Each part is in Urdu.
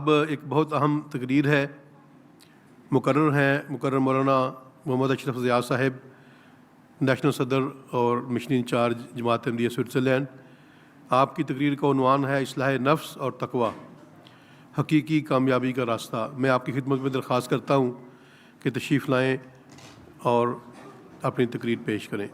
اب ایک بہت اہم تقریر ہے، مقرر مولانا محمد اشرف ضیاء صاحب، نیشنل صدر اور مشن انچارج جماعت احمدیہ سوئٹزرلینڈ۔ آپ کی تقریر کا عنوان ہے اصلاح نفس اور تقوی، حقیقی کامیابی کا راستہ۔ میں آپ کی خدمت میں درخواست کرتا ہوں کہ تشریف لائیں اور اپنی تقریر پیش کریں۔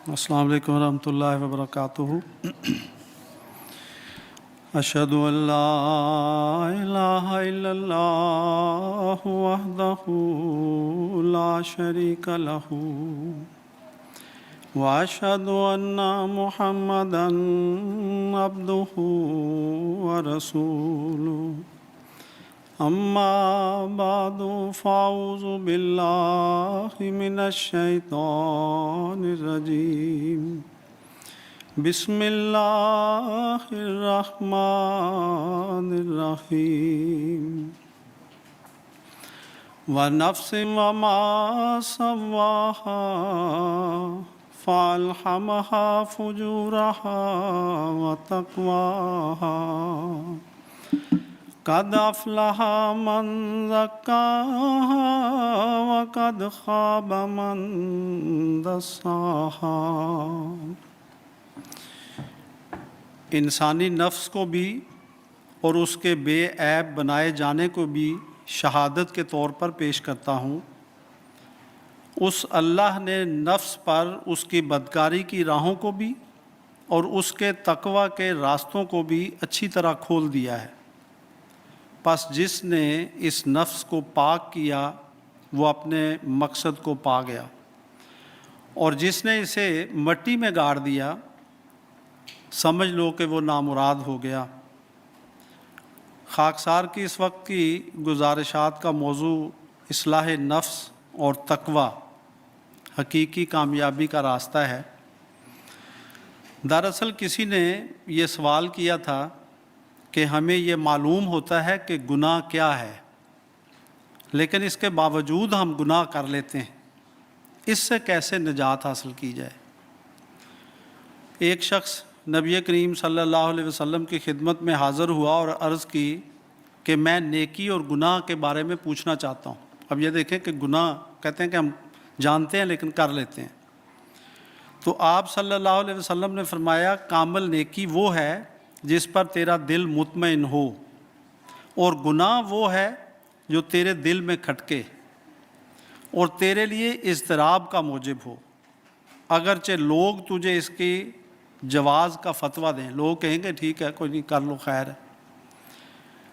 السلام علیکم ورحمۃ اللہ وبرکاتہ۔ اشہد ان لا الہ الا اللہ وحدہ لا شریک لہ واشہد ان محمدا عبدہ ورسولہ۔ اما بعد فاعوذ باللہ من الشیطان الرجیم۔ بسم اللہ الرحمن الرحیم۔ ونفس وما سواہا فالہمہا فجورہا وتقواہا۔ قد افلح من زکاہا وقد خاب من دساہا۔ انسانی نفس کو بھی اور اس کے بے عیب بنائے جانے کو بھی شہادت کے طور پر پیش کرتا ہوں۔ اس اللہ نے نفس پر اس کی بدکاری کی راہوں کو بھی اور اس کے تقوی کے راستوں کو بھی اچھی طرح کھول دیا ہے۔ پس جس نے اس نفس کو پاک کیا وہ اپنے مقصد کو پا گیا، اور جس نے اسے مٹی میں گاڑ دیا سمجھ لو کہ وہ نامراد ہو گیا۔ خاکسار کی اس وقت کی گزارشات کا موضوع اصلاح نفس اور تقوی، حقیقی کامیابی کا راستہ ہے۔ دراصل کسی نے یہ سوال کیا تھا کہ ہمیں یہ معلوم ہوتا ہے کہ گناہ کیا ہے، لیکن اس کے باوجود ہم گناہ کر لیتے ہیں، اس سے کیسے نجات حاصل کی جائے؟ ایک شخص نبی کریم صلی اللہ علیہ وسلم کی خدمت میں حاضر ہوا اور عرض کی کہ میں نیکی اور گناہ کے بارے میں پوچھنا چاہتا ہوں۔ اب یہ دیکھیں کہ گناہ کہتے ہیں کہ ہم جانتے ہیں لیکن کر لیتے ہیں۔ تو آپ صلی اللہ علیہ وسلم نے فرمایا کامل نیکی وہ ہے جس پر تیرا دل مطمئن ہو، اور گناہ وہ ہے جو تیرے دل میں کھٹکے اور تیرے لیے اضطراب کا موجب ہو، اگرچہ لوگ تجھے اس کی جواز کا فتویٰ دیں۔ لوگ کہیں گے ٹھیک ہے کوئی نہیں کر لو خیر ہے،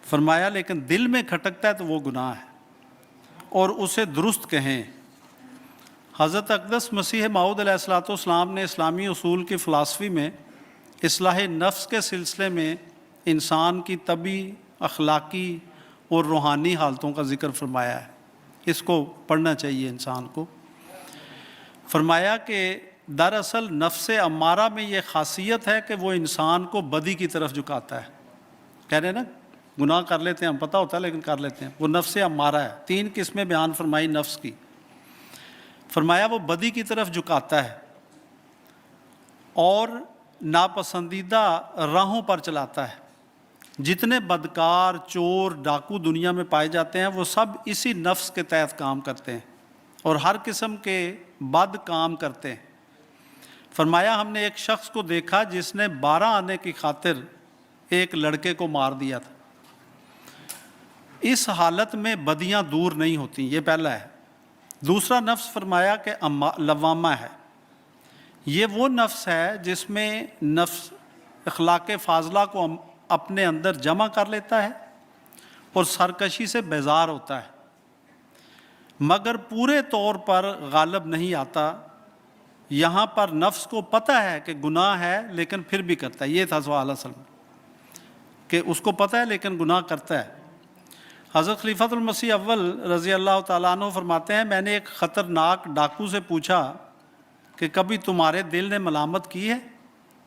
فرمایا لیکن دل میں کھٹکتا ہے تو وہ گناہ ہے، اور اسے درست کہیں۔ حضرت اقدس مسیح موعود علیہ الصلوۃ والسلام نے اسلامی اصول کی فلسفی میں اصلاح نفس کے سلسلے میں انسان کی طبعی، اخلاقی اور روحانی حالتوں کا ذکر فرمایا ہے۔ اس کو پڑھنا چاہیے انسان کو۔ فرمایا کہ دراصل نفس امارہ میں یہ خاصیت ہے کہ وہ انسان کو بدی کی طرف جھکاتا ہے۔ کہہ رہے ہیں نا گناہ کر لیتے ہیں، ہم پتہ ہوتا ہے لیکن کر لیتے ہیں۔ وہ نفس امارہ ہے، 3 قسمیں بیان فرمائی نفس کی۔ فرمایا وہ بدی کی طرف جھکاتا ہے اور ناپسندیدہ راہوں پر چلاتا ہے۔ جتنے بدکار، چور، ڈاکو دنیا میں پائے جاتے ہیں وہ سب اسی نفس کے تحت کام کرتے ہیں اور ہر قسم کے بد کام کرتے ہیں۔ فرمایا ہم نے ایک شخص کو دیکھا جس نے 12 آنے کی خاطر ایک لڑکے کو مار دیا تھا۔ اس حالت میں بدیاں دور نہیں ہوتی، یہ پہلا ہے۔ دوسرا نفس فرمایا کہ لوامہ ہے۔ یہ وہ نفس ہے جس میں نفس اخلاق فاضلہ کو اپنے اندر جمع کر لیتا ہے اور سرکشی سے بیزار ہوتا ہے، مگر پورے طور پر غالب نہیں آتا۔ یہاں پر نفس کو پتہ ہے کہ گناہ ہے لیکن پھر بھی کرتا ہے۔ یہ تھا سوال اصل میں، کہ اس کو پتہ ہے لیکن گناہ کرتا ہے۔ حضرت خلیفۃ المسیح اول رضی اللہ تعالیٰ عنہ فرماتے ہیں میں نے ایک خطرناک ڈاکو سے پوچھا کہ کبھی تمہارے دل نے ملامت کی ہے؟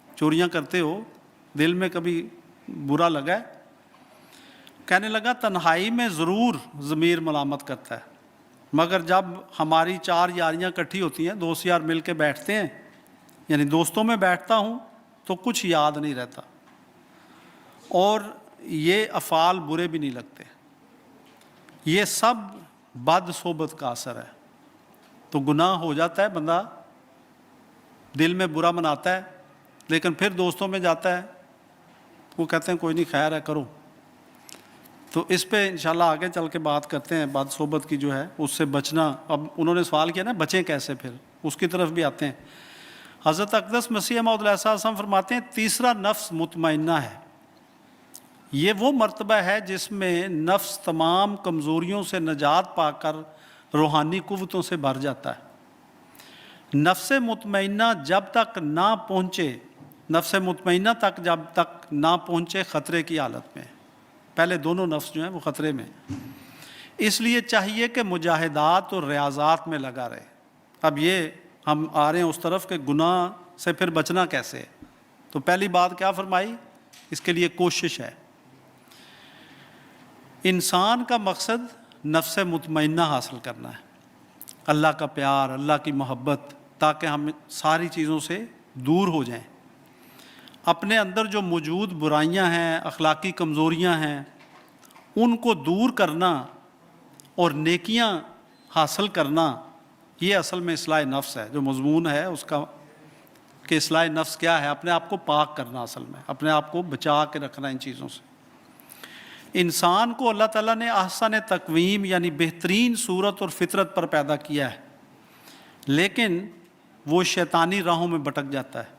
چوریاں کرتے ہو، دل میں کبھی برا لگا ہے؟ کہنے لگا تنہائی میں ضرور ضمیر ملامت کرتا ہے، مگر جب ہماری 4 یاریاں اکٹھی ہوتی ہیں، دوست یار مل کے بیٹھتے ہیں، یعنی دوستوں میں بیٹھتا ہوں تو کچھ یاد نہیں رہتا، اور یہ افعال برے بھی نہیں لگتے، یہ سب بد صحبت کا اثر ہے۔ تو گناہ ہو جاتا ہے، بندہ دل میں برا مناتا ہے، لیکن پھر دوستوں میں جاتا ہے، وہ کہتے ہیں کوئی نہیں، خیر ہے، کرو۔ تو اس پہ انشاءاللہ آگے چل کے بات کرتے ہیں، بد صحبت کی جو ہے اس سے بچنا۔ اب انہوں نے سوال کیا نا بچیں کیسے، پھر اس کی طرف بھی آتے ہیں۔ حضرت اقدس مسیح موعود علیہ السلام فرماتے ہیں تیسرا نفس مطمئنہ ہے، یہ وہ مرتبہ ہے جس میں نفس تمام کمزوریوں سے نجات پا کر روحانی قوتوں سے بھر جاتا ہے۔ نفس مطمئنہ جب تک نہ پہنچے، نفس مطمئنہ تک جب تک نہ پہنچے خطرے کی حالت میں، پہلے دونوں نفس جو ہیں وہ خطرے میں، اس لیے چاہیے کہ مجاہدات اور ریاضات میں لگا رہے۔ اب یہ ہم آ رہے ہیں اس طرف کہ گناہ سے پھر بچنا کیسے ہے۔ تو پہلی بات کیا فرمائی، اس کے لیے کوشش ہے۔ انسان کا مقصد نفس مطمئنہ حاصل کرنا ہے، اللہ کا پیار، اللہ کی محبت، تاکہ ہم ساری چیزوں سے دور ہو جائیں۔ اپنے اندر جو موجود برائیاں ہیں، اخلاقی کمزوریاں ہیں، ان کو دور کرنا اور نیکیاں حاصل کرنا، یہ اصل میں اصلاح نفس ہے۔ جو مضمون ہے اس کا کہ اصلاح نفس کیا ہے، اپنے آپ کو پاک کرنا، اصل میں اپنے آپ کو بچا کے رکھنا ان چیزوں سے۔ انسان کو اللہ تعالیٰ نے احسن تقویم یعنی بہترین صورت اور فطرت پر پیدا کیا ہے، لیکن وہ شیطانی راہوں میں بھٹک جاتا ہے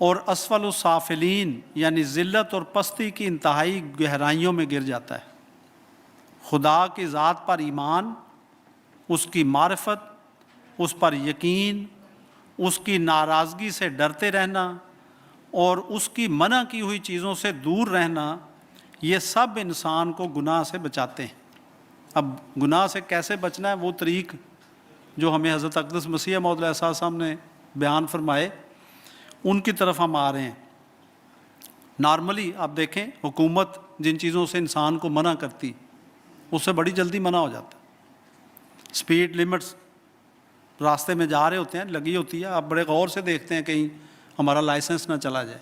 اور اسفل السافلین یعنی ذلت اور پستی کی انتہائی گہرائیوں میں گر جاتا ہے۔ خدا کی ذات پر ایمان، اس کی معرفت، اس پر یقین، اس کی ناراضگی سے ڈرتے رہنا اور اس کی منع کی ہوئی چیزوں سے دور رہنا، یہ سب انسان کو گناہ سے بچاتے ہیں۔ اب گناہ سے کیسے بچنا ہے، وہ طریق جو ہمیں حضرت اقدس مسیح موعود علیہ السلام نے بیان فرمائے، ان کی طرف ہم آ رہے ہیں۔ نارملی آپ دیکھیں، حکومت جن چیزوں سے انسان کو منع کرتی، اس سے بڑی جلدی منع ہو جاتا ہے۔ سپیڈ لمٹس راستے میں جا رہے ہوتے ہیں، لگی ہوتی ہے، آپ بڑے غور سے دیکھتے ہیں کہیں ہمارا لائسنس نہ چلا جائے،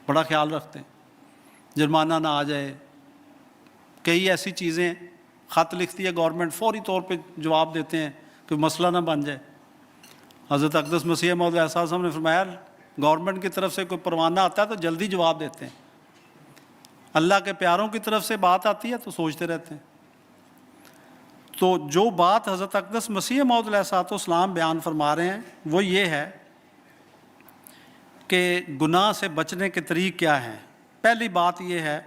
بڑا خیال رکھتے ہیں، جرمانہ نہ آ جائے۔ کئی ایسی چیزیں خط لکھتی ہے گورنمنٹ، فوری طور پہ جواب دیتے ہیں کہ مسئلہ نہ بن جائے۔ حضرت اقدس مسیح موعود علیہ السلام نے فرمایا گورنمنٹ کی طرف سے کوئی پروانہ آتا ہے تو جلدی جواب دیتے ہیں، اللہ کے پیاروں کی طرف سے بات آتی ہے تو سوچتے رہتے ہیں۔ تو جو بات حضرت اقدس مسیح موعود علیہ السلام بیان فرما رہے ہیں وہ یہ ہے کہ گناہ سے بچنے کے طریق کیا ہیں۔ پہلی بات یہ ہے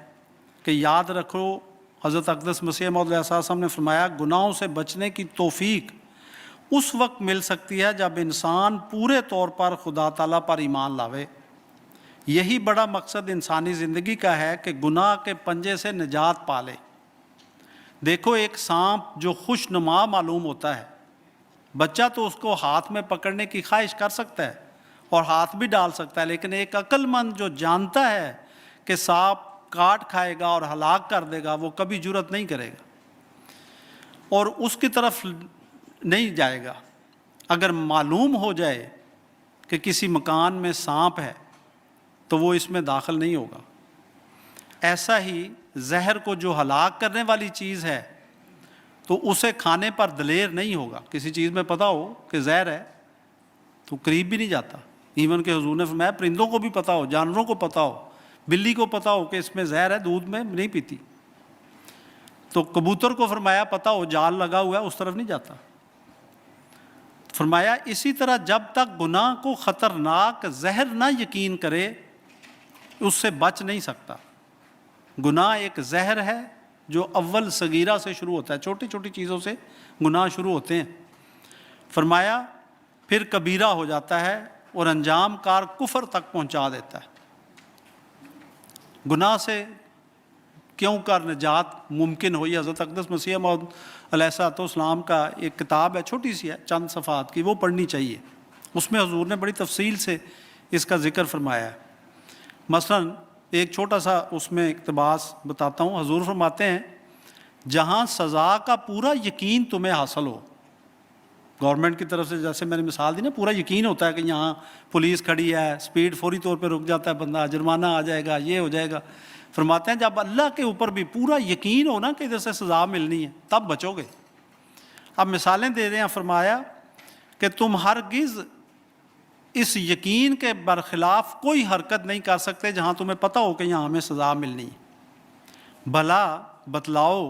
کہ یاد رکھو، حضرت اقدس مسیح موعود علیہ السلام نے فرمایا گناہوں سے بچنے کی توفیق اس وقت مل سکتی ہے جب انسان پورے طور پر خدا تعالیٰ پر ایمان لاوے۔ یہی بڑا مقصد انسانی زندگی کا ہے کہ گناہ کے پنجے سے نجات پالے۔ دیکھو، ایک سانپ جو خوش نما معلوم ہوتا ہے، بچہ تو اس کو ہاتھ میں پکڑنے کی خواہش کر سکتا ہے اور ہاتھ بھی ڈال سکتا ہے، لیکن ایک عقل مند جو جانتا ہے کہ سانپ کاٹ کھائے گا اور ہلاک کر دے گا، وہ کبھی جرأت نہیں کرے گا اور اس کی طرف نہیں جائے گا۔ اگر معلوم ہو جائے کہ کسی مکان میں سانپ ہے تو وہ اس میں داخل نہیں ہوگا۔ ایسا ہی زہر کو جو ہلاک کرنے والی چیز ہے تو اسے کھانے پر دلیر نہیں ہوگا۔ کسی چیز میں پتہ ہو کہ زہر ہے تو قریب بھی نہیں جاتا۔ ایون کہ حضور نے فرمایا پرندوں کو بھی پتہ ہو، جانوروں کو پتہ ہو، بلی کو پتہ ہو کہ اس میں زہر ہے، دودھ میں نہیں پیتی۔ تو کبوتر کو فرمایا پتہ ہو جال لگا ہوا ہے، اس طرف نہیں جاتا۔ فرمایا اسی طرح جب تک گناہ کو خطرناک زہر نہ یقین کرے اس سے بچ نہیں سکتا۔ گناہ ایک زہر ہے جو اول صغیرہ سے شروع ہوتا ہے، چھوٹی چھوٹی چیزوں سے گناہ شروع ہوتے ہیں۔ فرمایا پھر کبیرہ ہو جاتا ہے اور انجام کار کفر تک پہنچا دیتا ہے۔ گناہ سے کیوں کر نجات ممکن ہوئی؟ حضرت اقدس مسیح موعود علیہ السلام کا ایک کتاب ہے، چھوٹی سی ہے، چند صفحات کی، وہ پڑھنی چاہیے۔ اس میں حضور نے بڑی تفصیل سے اس کا ذکر فرمایا ہے۔ مثلا ایک چھوٹا سا اس میں اقتباس بتاتا ہوں. حضور فرماتے ہیں جہاں سزا کا پورا یقین تمہیں حاصل ہو، گورنمنٹ کی طرف سے جیسے میں نے مثال دی نا، پورا یقین ہوتا ہے کہ یہاں پولیس کھڑی ہے، سپیڈ فوری طور پہ رک جاتا ہے بندہ، جرمانہ آ جائے گا، یہ ہو جائے گا. فرماتے ہیں جب اللہ کے اوپر بھی پورا یقین ہو نا کہ ادھر سے سزا ملنی ہے تب بچو گے. اب مثالیں دے رہے ہیں. فرمایا کہ تم ہرگز اس یقین کے برخلاف کوئی حرکت نہیں کر سکتے جہاں تمہیں پتہ ہو کہ یہاں ہمیں سزا ملنی ہے. بھلا بتلاؤ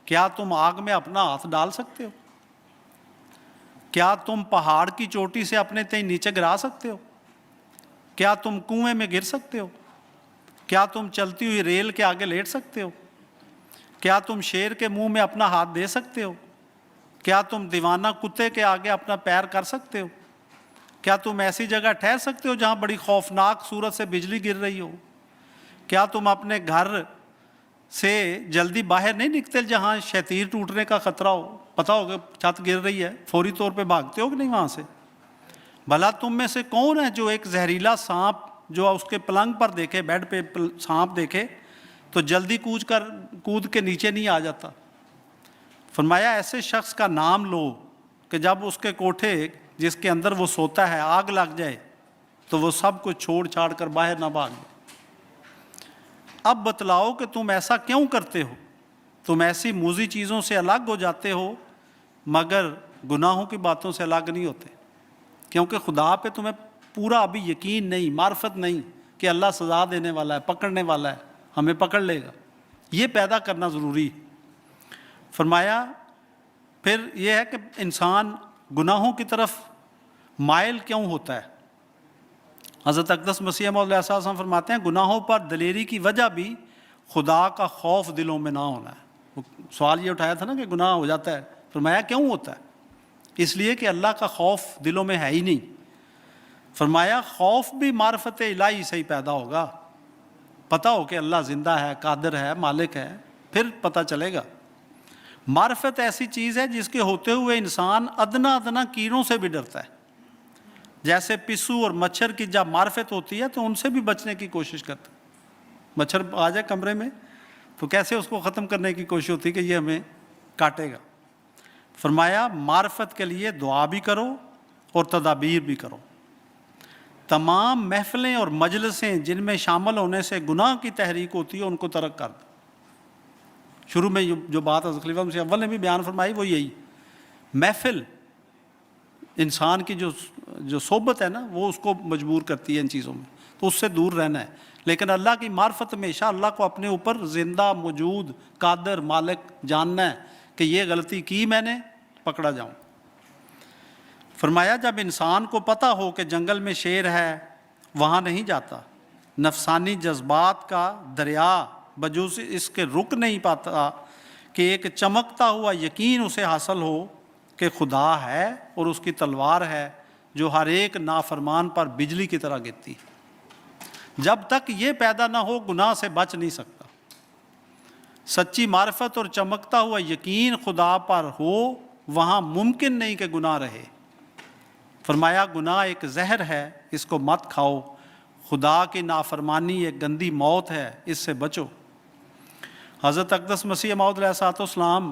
کیا تم آگ میں اپنا ہاتھ ڈال سکتے ہو؟ کیا تم پہاڑ کی چوٹی سے اپنے تئیں نیچے گرا سکتے ہو؟ کیا تم کنویں میں گر سکتے ہو؟ کیا تم چلتی ہوئی ریل کے آگے لیٹ سکتے ہو؟ کیا تم شیر کے منہ میں اپنا ہاتھ دے سکتے ہو؟ کیا تم دیوانہ کتے کے آگے اپنا پیر کر سکتے ہو؟ کیا تم ایسی جگہ ٹھہر سکتے ہو جہاں بڑی خوفناک صورت سے بجلی گر رہی ہو؟ کیا تم اپنے گھر سے جلدی باہر نہیں نکلتے جہاں شتیر ٹوٹنے کا خطرہ ہو، پتہ ہو کہ چھت گر رہی ہے، فوری طور پہ بھاگتے ہو کہ نہیں وہاں سے؟ بھلا تم میں سے کون ہے جو ایک زہریلا سانپ جو اس کے پلنگ پر دیکھے، بیڈ پہ سانپ دیکھے تو جلدی کود کے نیچے نہیں آ جاتا؟ فرمایا ایسے شخص کا نام لو کہ جب اس کے کوٹھے جس کے اندر وہ سوتا ہے آگ لگ جائے تو وہ سب کچھ چھوڑ چھاڑ کر باہر نہ بھاگے. اب بتلاؤ کہ تم ایسا کیوں کرتے ہو؟ تم ایسی موذی چیزوں سے الگ ہو جاتے ہو مگر گناہوں کی باتوں سے الگ نہیں ہوتے، کیونکہ خدا پہ تمہیں پورا ابھی یقین نہیں، معرفت نہیں کہ اللہ سزا دینے والا ہے، پکڑنے والا ہے، ہمیں پکڑ لے گا. یہ پیدا کرنا ضروری ہے. فرمایا پھر یہ ہے کہ انسان گناہوں کی طرف مائل کیوں ہوتا ہے. حضرت اقدس مسیح موعود علیہ السلام فرماتے ہیں گناہوں پر دلیری کی وجہ بھی خدا کا خوف دلوں میں نہ ہونا ہے. وہ سوال یہ اٹھایا تھا نا کہ گناہ ہو جاتا ہے، فرمایا کیوں ہوتا ہے؟ اس لیے کہ اللہ کا خوف دلوں میں ہے ہی نہیں. فرمایا خوف بھی معرفت الہی سے ہی پیدا ہوگا، پتہ ہو کہ اللہ زندہ ہے، قادر ہے، مالک ہے، پھر پتہ چلے گا. معرفت ایسی چیز ہے جس کے ہوتے ہوئے انسان ادنا ادنا کیڑوں سے بھی ڈرتا ہے. جیسے پسو اور مچھر کی جب معرفت ہوتی ہے تو ان سے بھی بچنے کی کوشش کرتا ہے. مچھر آ جائے کمرے میں تو کیسے اس کو ختم کرنے کی کوشش ہوتی ہے کہ یہ ہمیں کاٹے گا. فرمایا معرفت کے لیے دعا بھی کرو اور تدابیر بھی کرو. تمام محفلیں اور مجلسیں جن میں شامل ہونے سے گناہ کی تحریک ہوتی ہے ان کو ترک کر دو. شروع میں جو بات حضرت خلیفہ مسیح اول نے بھی بیان فرمائی وہ یہی، محفل انسان کی جو صحبت ہے نا وہ اس کو مجبور کرتی ہے ان چیزوں میں، تو اس سے دور رہنا ہے. لیکن اللہ کی معرفت ہمیشہ اللہ کو اپنے اوپر زندہ، موجود، قادر، مالک جاننا ہے کہ یہ غلطی کی میں نے، پکڑا جاؤں. فرمایا جب انسان کو پتہ ہو کہ جنگل میں شیر ہے وہاں نہیں جاتا، نفسانی جذبات کا دریا بجوز اس کے رک نہیں پاتا کہ ایک چمکتا ہوا یقین اسے حاصل ہو کہ خدا ہے اور اس کی تلوار ہے جو ہر ایک نافرمان پر بجلی کی طرح گرتی. جب تک یہ پیدا نہ ہو گناہ سے بچ نہیں سکتا. سچی معرفت اور چمکتا ہوا یقین خدا پر ہو وہاں ممکن نہیں کہ گناہ رہے. فرمایا گناہ ایک زہر ہے، اس کو مت کھاؤ، خدا کی نافرمانی ایک گندی موت ہے، اس سے بچو. حضرت اقدس مسیح موعود علیہ السلام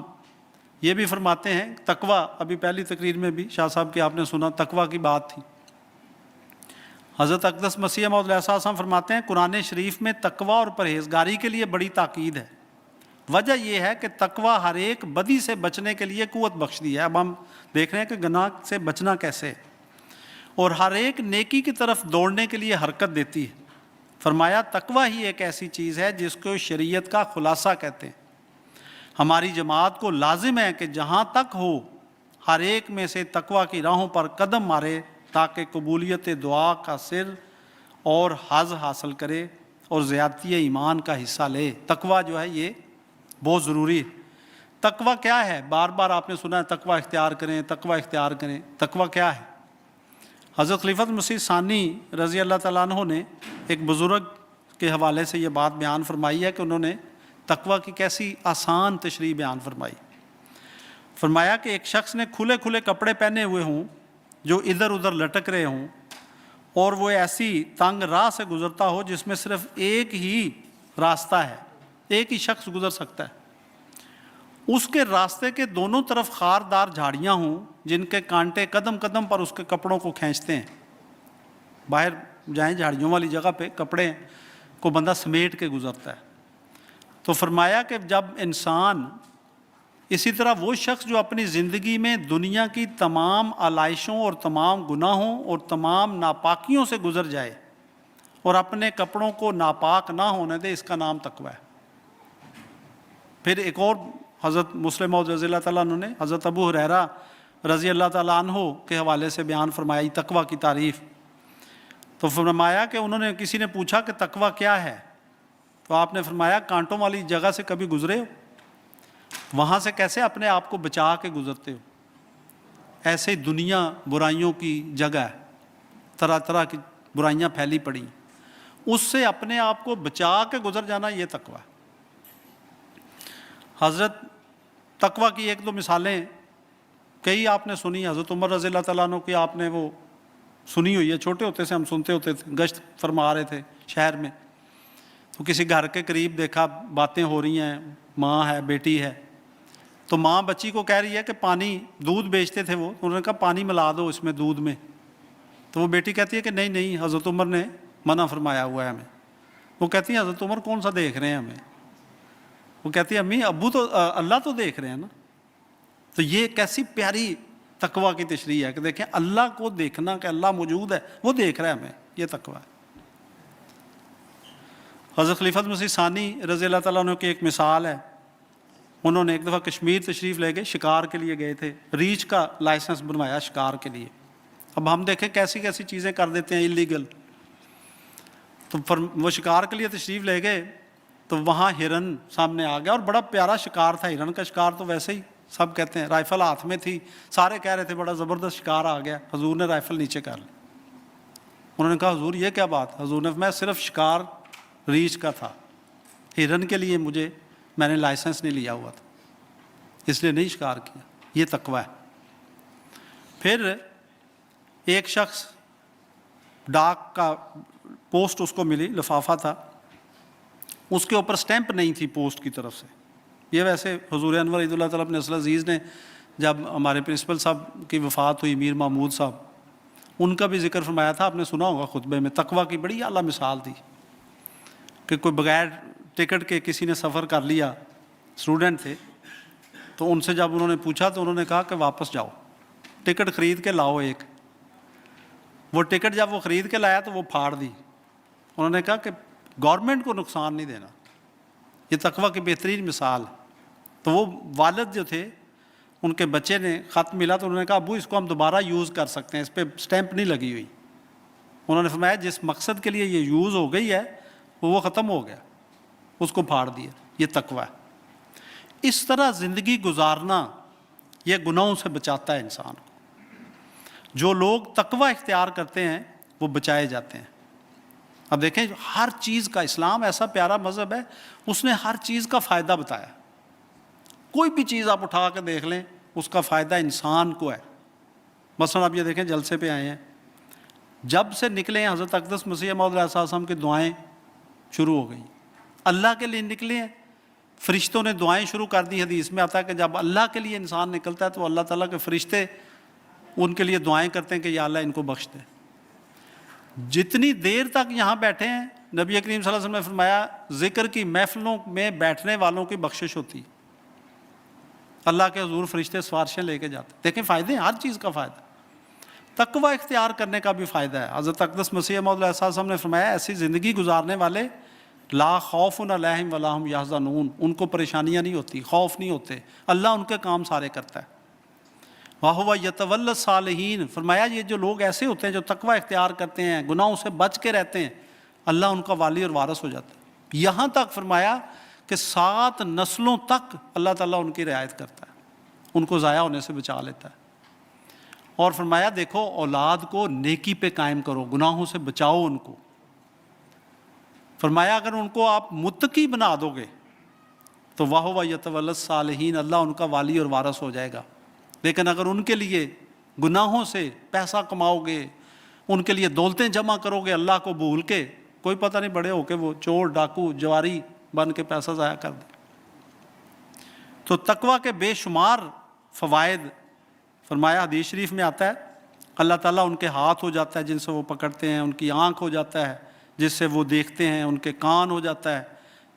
یہ بھی فرماتے ہیں تقوی، ابھی پہلی تقریر میں بھی شاہ صاحب کی آپ نے سنا تقوی کی بات تھی. حضرت اقدس مسیح موعود علیہ السلام فرماتے ہیں قرآن شریف میں تقوی اور پرہیزگاری کے لیے بڑی تاکید ہے. وجہ یہ ہے کہ تقوی ہر ایک بدی سے بچنے کے لیے قوت بخشتی ہے. اب ہم دیکھ رہے ہیں کہ گناہ سے بچنا کیسے، اور ہر ایک نیکی کی طرف دوڑنے کے لیے حرکت دیتی ہے. فرمایا تقوی ہی ایک ایسی چیز ہے جس کو شریعت کا خلاصہ کہتے ہیں. ہماری جماعت کو لازم ہے کہ جہاں تک ہو ہر ایک میں سے تقوی کی راہوں پر قدم مارے تاکہ قبولیت دعا کا سر اور حظ حاصل کرے اور زیادتی ایمان کا حصہ لے. تقوی جو ہے یہ بہت ضروری ہے. تقوی کیا ہے؟ بار بار آپ نے سنا ہے تقوی اختیار کریں، تقوی اختیار کریں. تقوی کیا ہے؟ حضرت خلیفۃ مسیح ثانی رضی اللہ تعالیٰ عنہ نے ایک بزرگ کے حوالے سے یہ بات بیان فرمائی ہے کہ انہوں نے تقوی کی کیسی آسان تشریح بیان فرمائی. فرمایا کہ ایک شخص نے کھلے کھلے کپڑے پہنے ہوئے ہوں جو ادھر ادھر لٹک رہے ہوں اور وہ ایسی تنگ راہ سے گزرتا ہو جس میں صرف ایک ہی راستہ ہے، ایک ہی شخص گزر سکتا ہے، اس کے راستے کے دونوں طرف خاردار جھاڑیاں ہوں جن کے کانٹے قدم قدم پر اس کے کپڑوں کو کھینچتے ہیں۔ باہر جائیں جھاڑیوں والی جگہ پہ کپڑے کو بندہ سمیٹ کے گزرتا ہے۔ تو فرمایا کہ جب انسان اسی طرح وہ شخص جو اپنی زندگی میں دنیا کی تمام آلائشوں اور تمام گناہوں اور تمام ناپاکیوں سے گزر جائے اور اپنے کپڑوں کو ناپاک نہ ہونے دے، اس کا نام تقوی ہے۔ پھر ایک اور حضرت مسلم موعود رضی اللہ تعالیٰ عنہ نے حضرت ابو ہریرہ رضی اللہ تعالیٰ عنہ کے حوالے سے بیان فرمائی تقوی کی تعریف۔ تو فرمایا کہ انہوں نے کسی نے پوچھا کہ تقوی کیا ہے، تو آپ نے فرمایا کانٹوں والی جگہ سے کبھی گزرے ہو؟ وہاں سے کیسے اپنے آپ کو بچا کے گزرتے ہو؟ ایسے دنیا برائیوں کی جگہ ہے، طرح طرح کی برائیاں پھیلی پڑی، اس سے اپنے آپ کو بچا کے گزر جانا، یہ تقوی ہے۔ حضرت تقوی کی ایک دو مثالیں کئی آپ نے سنی، حضرت عمر رضی اللہ تعالیٰ عنہ کی آپ نے وہ سنی ہوئی ہے، چھوٹے ہوتے سے ہم سنتے ہوتے تھے، گشت فرما رہے تھے شہر میں، تو کسی گھر کے قریب دیکھا باتیں ہو رہی ہیں، ماں ہے بیٹی ہے، تو ماں بچی کو کہہ رہی ہے کہ پانی، دودھ بیچتے تھے وہ، انہوں نے کہا پانی ملا دو اس میں دودھ میں، تو وہ بیٹی کہتی ہے کہ نہیں نہیں حضرت عمر نے منع فرمایا ہوا ہے ہمیں۔ وہ کہتی ہے حضرت عمر کون سا دیکھ رہے ہیں ہمیں؟ وہ کہتی ہے امی ابو تو اللہ تو دیکھ رہے ہیں نا۔ تو یہ کیسی پیاری تقوی کی تشریح ہے کہ دیکھیں اللہ کو دیکھنا کہ اللہ موجود ہے، وہ دیکھ رہا ہے ہمیں، یہ تقوی ہے۔ حضرت خلیفۃ مسیح ثانی رضی اللہ تعالیٰ عنہ کی ایک مثال ہے، انہوں نے ایک دفعہ کشمیر تشریف لے گئے، شکار کے لیے گئے تھے، ریچھ کا لائسنس بنوایا شکار کے لیے۔ اب ہم دیکھیں کیسی کیسی چیزیں کر دیتے ہیں اللیگل۔ تو وہ شکار کے لیے تشریف لے گئے تو وہاں ہرن سامنے آ گیا، اور بڑا پیارا شکار تھا، ہرن کا شکار تو ویسے ہی سب کہتے ہیں، رائفل ہاتھ میں تھی، سارے کہہ رہے تھے بڑا زبردست شکار آ گیا، حضور نے رائفل نیچے کر لی۔ انہوں نے کہا حضور یہ کیا بات؟ حضور نے میں صرف شکار ریچھ کا تھا، ہرن کے لیے میں نے لائسنس نہیں لیا ہوا تھا، اس لیے نہیں شکار کیا، یہ تقوی ہے۔ پھر ایک شخص ڈاک کا پوسٹ اس کو ملی، لفافہ تھا، اس کے اوپر سٹیمپ نہیں تھی پوسٹ کی طرف سے۔ یہ ویسے حضور انور عید اللہ تعالیٰ اپنے اصل عزیز نے جب ہمارے پرنسپل صاحب کی وفات ہوئی، میر محمود صاحب، ان کا بھی ذکر فرمایا تھا، آپ نے سنا ہوگا خطبے میں، تقوی کی بڑی اعلیٰ مثال دی کہ کوئی بغیر ٹکٹ کے کسی نے سفر کر لیا، اسٹوڈنٹ تھے، تو ان سے جب انہوں نے پوچھا تو انہوں نے کہا کہ واپس جاؤ، ٹکٹ خرید کے لاؤ ایک۔ وہ ٹکٹ جب وہ خرید کے لایا تو وہ پھاڑ دی۔ انہوں نے کہا کہ گورنمنٹ کو نقصان نہیں دینا، یہ تقوی کی بہترین مثال ہے۔ تو وہ والد جو تھے، ان کے بچے نے خط ملا تو انہوں نے کہا ابو اس کو ہم دوبارہ یوز کر سکتے ہیں، اس پہ سٹیمپ نہیں لگی ہوئی۔ انہوں نے فرمایا جس مقصد کے لیے یہ یوز ہو گئی ہے وہ ختم ہو گیا، اس کو پھاڑ دیا، یہ تقوی ہے۔ اس طرح زندگی گزارنا یہ گناہوں سے بچاتا ہے انسان کو۔ جو لوگ تقوی اختیار کرتے ہیں وہ بچائے جاتے ہیں۔ اب دیکھیں ہر چیز کا، اسلام ایسا پیارا مذہب ہے، اس نے ہر چیز کا فائدہ بتایا۔ کوئی بھی چیز آپ اٹھا کے دیکھ لیں، اس کا فائدہ انسان کو ہے۔ مثلا آپ یہ دیکھیں جلسے پہ آئے ہیں، جب سے نکلے ہیں حضرت اقدس مسیح موعود علیہ السلام کی دعائیں شروع ہو گئی، اللہ کے لیے نکلے ہیں، فرشتوں نے دعائیں شروع کر دی۔ حدیث میں آتا ہے کہ جب اللہ کے لیے انسان نکلتا ہے تو اللہ تعالیٰ کے فرشتے ان کے لیے دعائیں کرتے ہیں کہ یا اللہ ان کو بخش دے۔ جتنی دیر تک یہاں بیٹھے ہیں، نبی کریم صلی اللہ علیہ وسلم نے فرمایا ذکر کی محفلوں میں بیٹھنے والوں کی بخشش ہوتی، اللہ کے حضور فرشتے سفارشیں لے کے جاتے۔ دیکھیں فائدے ہیں، ہر چیز کا فائدہ۔ تقوی اختیار کرنے کا بھی فائدہ ہے۔ حضرت اقدس مسیح موعود علیہ السلام نے فرمایا ایسی زندگی گزارنے والے لا خوف علیہم ولا ہم یحزنون، ان کو پریشانیاں نہیں ہوتی، خوف نہیں ہوتے، اللہ ان کے کام سارے کرتا ہے۔ وَهُوَ يَتَوَلَّى الصَّالِحِينَ، فرمایا یہ جو لوگ ایسے ہوتے ہیں جو تقوی اختیار کرتے ہیں، گناہوں سے بچ کے رہتے ہیں، اللہ ان کا والی اور وارث ہو جاتا ہے۔ یہاں تک فرمایا کہ 7 نسلوں تک اللہ تعالیٰ ان کی رعایت کرتا ہے، ان کو ضائع ہونے سے بچا لیتا ہے۔ اور فرمایا دیکھو اولاد کو نیکی پہ قائم کرو، گناہوں سے بچاؤ ان کو۔ فرمایا اگر ان کو آپ متقی بنا دو گے تو وَهُوَ يَتَوَلَّى الصَّالِحِينَ، اللہ ان کا والی اور وارث ہو جائے گا۔ لیکن اگر ان کے لیے گناہوں سے پیسہ کماؤ گے، ان کے لیے دولتیں جمع کرو گے اللہ کو بھول کے، کوئی پتہ نہیں بڑے ہو کے وہ چور ڈاکو جواری بن کے پیسہ ضائع کر دیں۔ تو تقویٰ کے بے شمار فوائد، فرمایا حدیث شریف میں آتا ہے اللہ تعالیٰ ان کے ہاتھ ہو جاتا ہے جن سے وہ پکڑتے ہیں، ان کی آنکھ ہو جاتا ہے جس سے وہ دیکھتے ہیں، ان کے کان ہو جاتا ہے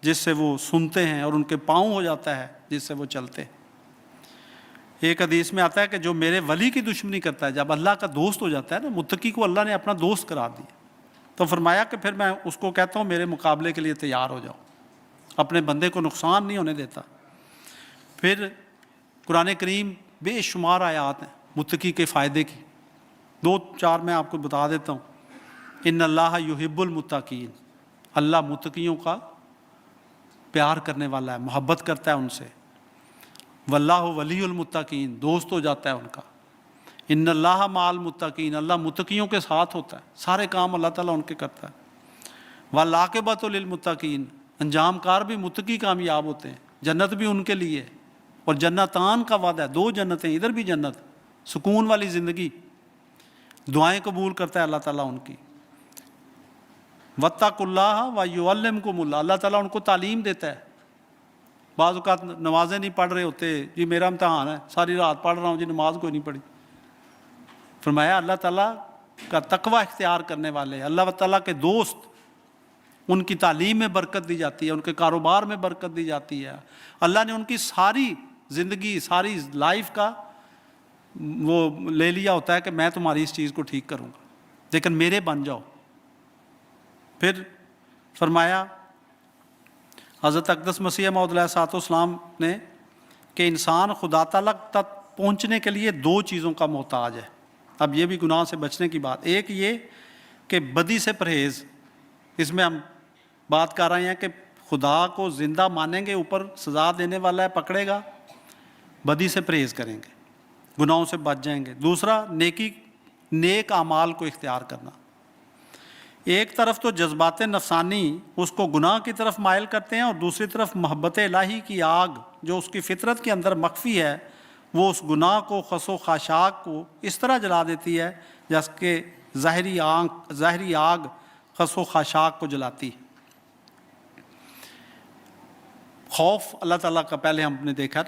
جس سے وہ سنتے ہیں، اور ان کے پاؤں ہو جاتا ہے جس سے وہ چلتے ہیں۔ ایک حدیث میں آتا ہے کہ جو میرے ولی کی دشمنی کرتا ہے، جب اللہ کا دوست ہو جاتا ہے نا، متقی کو اللہ نے اپنا دوست قرار دیا، تو فرمایا کہ پھر میں اس کو کہتا ہوں میرے مقابلے کے لیے تیار ہو جاؤ، اپنے بندے کو نقصان نہیں ہونے دیتا۔ پھر قرآن کریم بے شمار آیات ہیں متقی کے فائدے کی، 2-4 میں آپ کو بتا دیتا ہوں۔ ان اللہ یحب المتقین، اللہ متقیوں کا پیار کرنے والا ہے، محبت کرتا ہے ان سے۔ واللہ ولی المتقین، دوست ہو جاتا ہے ان کا۔ ان اللہ مع المتقین، اللہ متقیوں کے ساتھ ہوتا ہے، سارے کام اللہ تعالیٰ ان کے کرتا ہے۔ والعاقبۃ للمتقین، انجام کار بھی متقی کامیاب ہوتے ہیں، جنت بھی ان کے لیے، اور جنتان کا وعدہ ہے، 2 جنتیں، ادھر بھی جنت، سکون والی زندگی، دعائیں قبول کرتا ہے اللہ تعالیٰ ان کی۔ واتقوا اللہ ویعلمکم اللہ، اللہ تعالیٰ ان کو تعلیم دیتا ہے۔ بعض اوقات نمازیں نہیں پڑھ رہے ہوتے، جی میرا امتحان ہے ساری رات پڑھ رہا ہوں جی، نماز کوئی نہیں پڑھی۔ فرمایا اللہ تعالیٰ کا تقوی اختیار کرنے والے، اللہ تعالیٰ کے دوست، ان کی تعلیم میں برکت دی جاتی ہے، ان کے کاروبار میں برکت دی جاتی ہے۔ اللہ نے ان کی ساری زندگی، ساری لائف کا وہ لے لیا ہوتا ہے کہ میں تمہاری اس چیز کو ٹھیک کروں گا، لیکن میرے بن جاؤ۔ پھر فرمایا حضرت اقدس مسیح موعود علیہ الصلوۃ والسلام نے کہ انسان خدا تعالیٰ تک پہنچنے کے لیے 2 چیزوں کا محتاج ہے۔ اب یہ بھی گناہ سے بچنے کی بات، ایک یہ کہ بدی سے پرہیز، اس میں ہم بات کر رہے ہیں کہ خدا کو زندہ مانیں گے، اوپر سزا دینے والا ہے، پکڑے گا، بدی سے پرہیز کریں گے، گناہوں سے بچ جائیں گے۔ دوسرا نیک اعمال کو اختیار کرنا۔ ایک طرف تو جذبات نفسانی اس کو گناہ کی طرف مائل کرتے ہیں، اور دوسری طرف محبت الہی کی آگ جو اس کی فطرت کے اندر مخفی ہے، وہ اس گناہ کو، خس و خاشاک کو اس طرح جلا دیتی ہے جیسے کہ ظاہری آگ خس و خاشاک کو جلاتی۔ خوف اللہ تعالیٰ کا پہلے ہم نے دیکھا،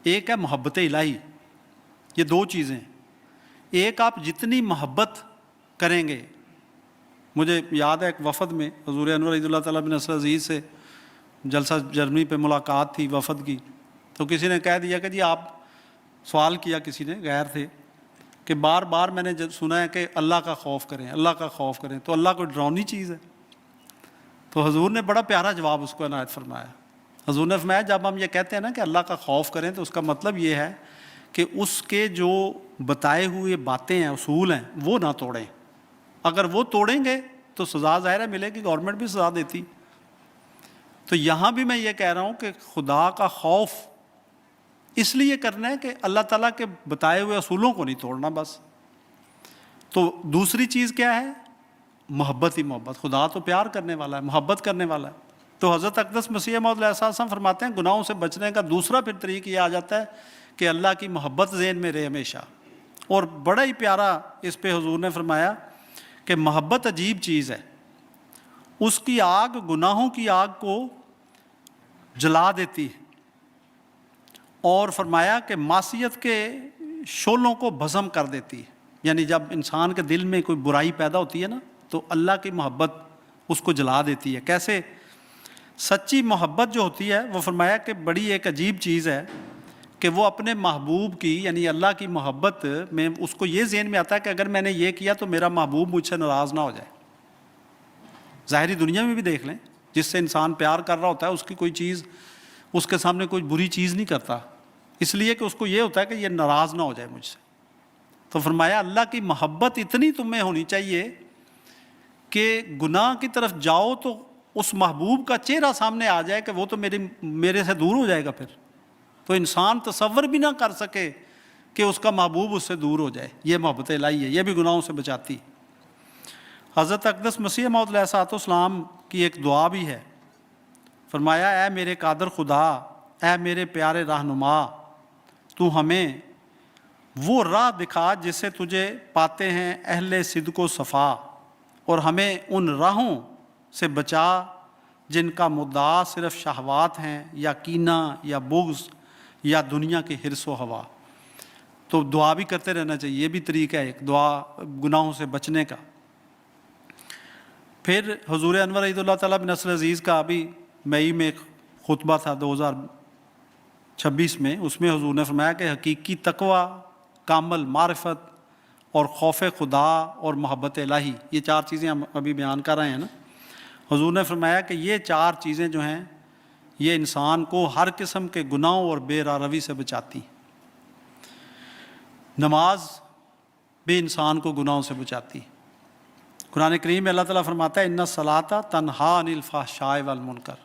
ایک ہے محبت الہی، یہ 2 چیزیں۔ ایک آپ جتنی محبت کریں گے، مجھے یاد ہے ایک وفد میں حضور انور عید اللہ تعالیٰ بن نصر عزیز سے جلسہ جرمنی پہ ملاقات تھی وفد کی، تو کسی نے کہہ دیا کہ جی آپ، سوال کیا کسی نے، غیر تھے، کہ بار بار میں نے سنا ہے کہ اللہ کا خوف کریں، اللہ کا خوف کریں، تو اللہ کوئی ڈراؤنی چیز ہے؟ تو حضور نے بڑا پیارا جواب اس کو عنایت فرمایا۔ حضور نے فرمایا جب ہم یہ کہتے ہیں نا کہ اللہ کا خوف کریں، تو اس کا مطلب یہ ہے کہ اس کے جو بتائے ہوئے باتیں ہیں، اصول ہیں، وہ نہ توڑیں۔ اگر وہ توڑیں گے تو سزا ظاہر ہے ملے گی، گورنمنٹ بھی سزا دیتی۔ تو یہاں بھی میں یہ کہہ رہا ہوں کہ خدا کا خوف اس لیے کرنا ہے کہ اللہ تعالیٰ کے بتائے ہوئے اصولوں کو نہیں توڑنا بس۔ تو دوسری چیز کیا ہے؟ محبت ہی محبت۔ خدا تو پیار کرنے والا ہے، محبت کرنے والا ہے۔ تو حضرت اقدس مسیح موعود علیہ السلام فرماتے ہیں گناہوں سے بچنے کا دوسرا پھر طریقہ یہ آ جاتا ہے کہ اللہ کی محبت ذہن میں رہے ہمیشہ۔ اور بڑا ہی پیارا اس پہ حضور نے فرمایا کہ محبت عجیب چیز ہے، اس کی آگ گناہوں کی آگ کو جلا دیتی ہے، اور فرمایا کہ معصیت کے شعلوں کو بھسم کر دیتی ہے۔ یعنی جب انسان کے دل میں کوئی برائی پیدا ہوتی ہے نا، تو اللہ کی محبت اس کو جلا دیتی ہے۔ کیسے؟ سچی محبت جو ہوتی ہے، وہ فرمایا کہ بڑی ایک عجیب چیز ہے کہ وہ اپنے محبوب کی، یعنی اللہ کی محبت میں اس کو یہ ذہن میں آتا ہے کہ اگر میں نے یہ کیا تو میرا محبوب مجھ سے ناراض نہ ہو جائے۔ ظاہری دنیا میں بھی دیکھ لیں، جس سے انسان پیار کر رہا ہوتا ہے، اس کی کوئی چیز، اس کے سامنے کوئی بری چیز نہیں کرتا، اس لیے کہ اس کو یہ ہوتا ہے کہ یہ ناراض نہ ہو جائے مجھ سے۔ تو فرمایا اللہ کی محبت اتنی تم میں ہونی چاہیے کہ گناہ کی طرف جاؤ تو اس محبوب کا چہرہ سامنے آ جائے کہ وہ تو میرے سے دور ہو جائے گا، پھر تو انسان تصور بھی نہ کر سکے کہ اس کا محبوب اس سے دور ہو جائے۔ یہ محبت الہی ہے، یہ بھی گناہوں سے بچاتی۔ حضرت اقدس مسیح موعود علیہ السلام کی ایک دعا بھی ہے، فرمایا اے میرے قادر خدا، اے میرے پیارے رہنما، تو ہمیں وہ راہ دکھا جسے تجھے پاتے ہیں اہل صدق و صفا، اور ہمیں ان راہوں سے بچا جن کا مدعا صرف شہوات ہیں یا کینہ یا بغض یا دنیا کے حرص و ہوا۔ تو دعا بھی کرتے رہنا چاہیے، یہ بھی طریقہ ہے ایک دعا گناہوں سے بچنے کا۔ پھر حضور انور عید اللہ تعالیٰ بن نصر عزیز کا ابھی مئی میں ایک خطبہ تھا 2026 میں، اس میں حضور نے فرمایا کہ حقیقی تقویٰ، کامل معرفت اور خوف خدا اور محبت الہی، یہ 4 چیزیں ہم ابھی بیان کر رہے ہیں نا۔ حضور نے فرمایا کہ یہ 4 چیزیں جو ہیں یہ انسان کو ہر قسم کے گناہوں اور بے راہ روی سے بچاتی ہیں۔ نماز بھی انسان کو گناہوں سے بچاتی ہے۔ قرآن کریم میں اللہ تعالیٰ فرماتا ہے ان الصلاۃ تنہا عن الفحشاء والمنکر،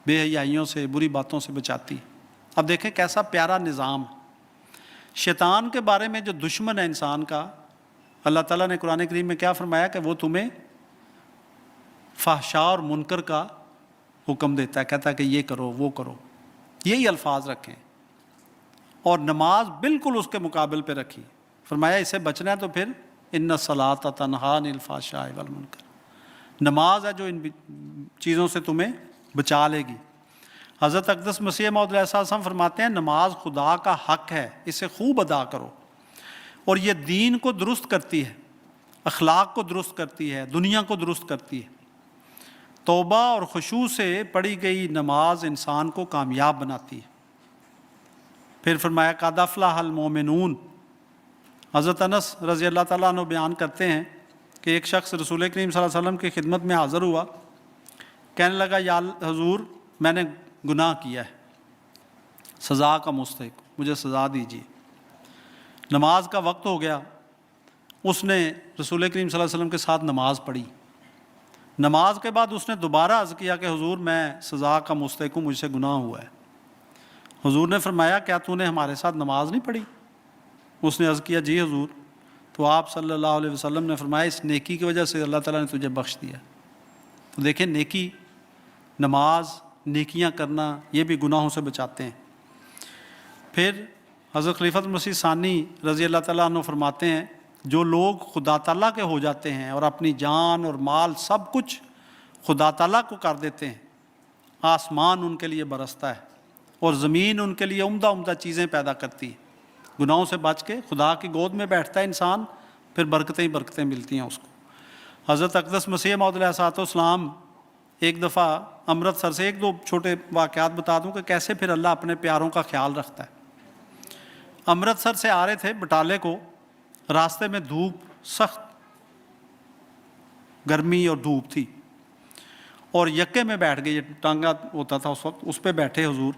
بے حیائیوں سے، بری باتوں سے بچاتی۔ اب دیکھیں کیسا پیارا نظام ہے۔ شیطان کے بارے میں جو دشمن ہے انسان کا، اللہ تعالیٰ نے قرآن کریم میں کیا فرمایا کہ وہ تمہیں فحشاء اور منکر کا حکم دیتا ہے، کہتا ہے کہ یہ کرو وہ کرو، یہی الفاظ رکھیں، اور نماز بالکل اس کے مقابل پہ رکھی۔ فرمایا اسے بچنا ہے تو پھر ان الصلاۃ تنہا عن الفحشاء والمنکر، نماز ہے جو ان چیزوں سے تمہیں بچا لے گی۔ حضرت اقدس مسیح موعود علیہ السلام فرماتے ہیں نماز خدا کا حق ہے، اسے خوب ادا کرو، اور یہ دین کو درست کرتی ہے، اخلاق کو درست کرتی ہے، دنیا کو درست کرتی ہے۔ توبہ اور خشوع سے پڑھی گئی نماز انسان کو کامیاب بناتی ہے۔ پھر فرمایا قد افلح المومنون۔ حضرت انس رضی اللہ تعالیٰ عنہ بیان کرتے ہیں کہ ایک شخص رسول کریم صلی اللہ علیہ وسلم کی خدمت میں حاضر ہوا، کہنے لگا یا حضور میں نے گناہ کیا ہے، سزا کا مستحق، مجھے سزا دیجیے۔ نماز کا وقت ہو گیا، اس نے رسول کریم صلی اللہ علیہ وسلم کے ساتھ نماز پڑھی۔ نماز کے بعد اس نے دوبارہ عرض کیا کہ حضور میں سزا کا مستحق ہوں، مجھ سے گناہ ہوا ہے۔ حضور نے فرمایا کیا تو نے ہمارے ساتھ نماز نہیں پڑھی؟ اس نے عرض کیا جی حضور۔ تو آپ صلی اللہ علیہ وسلم نے فرمایا اس نیکی کی وجہ سے اللہ تعالیٰ نے تجھے بخش دیا۔ تو دیکھیں نیکی، نماز، نیکیاں کرنا یہ بھی گناہوں سے بچاتے ہیں۔ پھر حضرت خلیفۃ المسیح ثانی رضی اللہ تعالیٰ عنہ فرماتے ہیں جو لوگ خدا تعالیٰ کے ہو جاتے ہیں اور اپنی جان اور مال سب کچھ خدا تعالیٰ کو کر دیتے ہیں، آسمان ان کے لیے برستا ہے اور زمین ان کے لیے عمدہ عمدہ چیزیں پیدا کرتی ہے۔ گناہوں سے بچ کے خدا کی گود میں بیٹھتا ہے انسان، پھر برکتیں ہی برکتیں ملتی ہیں اس کو۔ حضرت اقدس مسیح موعود علیہ السلام ایک دفعہ امرتسر سے 1-2 چھوٹے واقعات بتا دوں کہ کیسے پھر اللہ اپنے پیاروں کا خیال رکھتا ہے۔ امرتسر سے آ رہے تھے بٹالے کو، راستے میں دھوپ، سخت گرمی اور دھوپ تھی، اور یکے میں بیٹھ گئے، یہ ٹانگا ہوتا تھا اس وقت، اس پہ بیٹھے حضور۔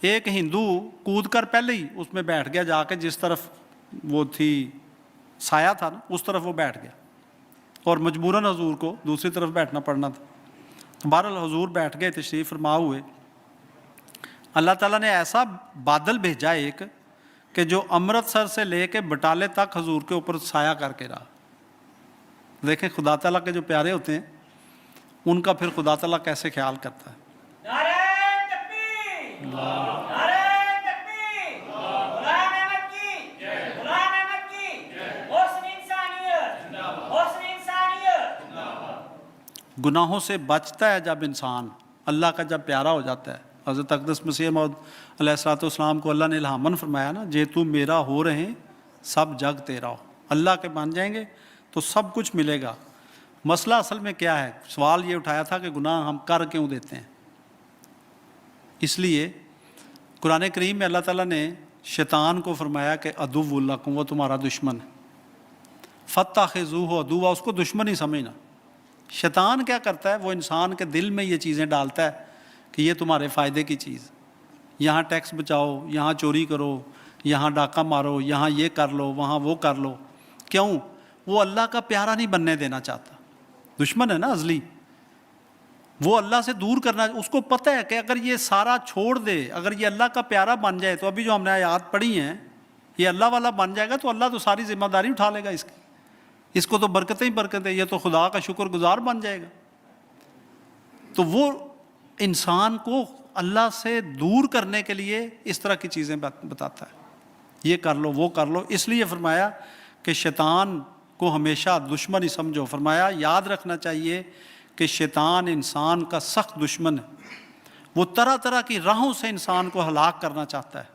ایک ہندو کود کر پہلے ہی اس میں بیٹھ گیا، جا کے جس طرف وہ تھی سایہ تھا نا اس طرف وہ بیٹھ گیا، اور مجبوراً حضور کو دوسری طرف بیٹھنا پڑنا تھا۔ بہرحال حضور بیٹھ گئے، تشریف فرما ہوئے۔ اللہ تعالیٰ نے ایسا بادل بھیجا ایک کہ جو امرتسر سے لے کے بٹالے تک حضور کے اوپر سایہ کر کے رہا۔ دیکھیں خدا تعالیٰ کے جو پیارے ہوتے ہیں ان کا پھر خدا تعالیٰ کیسے خیال کرتا ہے۔ نعرہ تکبیر، نعرہ تکبیر، خدا نعمت کی، خدا نعمت کی، حسن انسانیت، حسن انسانیت۔ گناہوں سے بچتا ہے جب انسان اللہ کا جب پیارا ہو جاتا ہے۔ حضرت اقدس مسیح موعود علیہ السلام کو اللہ نے الہاماً فرمایا نا جے تو میرا ہو رہے سب جگ تیرا ہو، اللہ کے بن جائیں گے تو سب کچھ ملے گا۔ مسئلہ اصل میں کیا ہے؟ سوال یہ اٹھایا تھا کہ گناہ ہم کر کیوں دیتے ہیں۔ اس لیے قرآن کریم میں اللہ تعالیٰ نے شیطان کو فرمایا کہ عدو لکم، وہ تمہارا دشمن ہے، فاتخذوہ عدوا، اس کو دشمن ہی سمجھنا۔ شیطان کیا کرتا ہے؟ وہ انسان کے دل میں یہ چیزیں ڈالتا ہے کہ یہ تمہارے فائدے کی چیز، یہاں ٹیکس بچاؤ، یہاں چوری کرو، یہاں ڈاکہ مارو، یہاں یہ کر لو، وہاں وہ کر لو۔ کیوں؟ وہ اللہ کا پیارا نہیں بننے دینا چاہتا، دشمن ہے نا ازلی، وہ اللہ سے دور کرنا۔ اس کو پتہ ہے کہ اگر یہ سارا چھوڑ دے، اگر یہ اللہ کا پیارا بن جائے، تو ابھی جو ہم نے آیات پڑھی ہیں یہ اللہ والا بن جائے گا تو اللہ تو ساری ذمہ داری اٹھا لے گا اس کی، اس کو تو برکتیں ہی برکتیں، یہ تو خدا کا شکر گزار بن جائے گا۔ تو وہ انسان کو اللہ سے دور کرنے کے لیے اس طرح کی چیزیں بتاتا ہے۔ یہ کر لو وہ کر لو. اس لیے فرمایا کہ شیطان کو ہمیشہ دشمن ہی سمجھو. فرمایا یاد رکھنا چاہیے کہ شیطان انسان کا سخت دشمن ہے. وہ طرح طرح کی راہوں سے انسان کو ہلاک کرنا چاہتا ہے.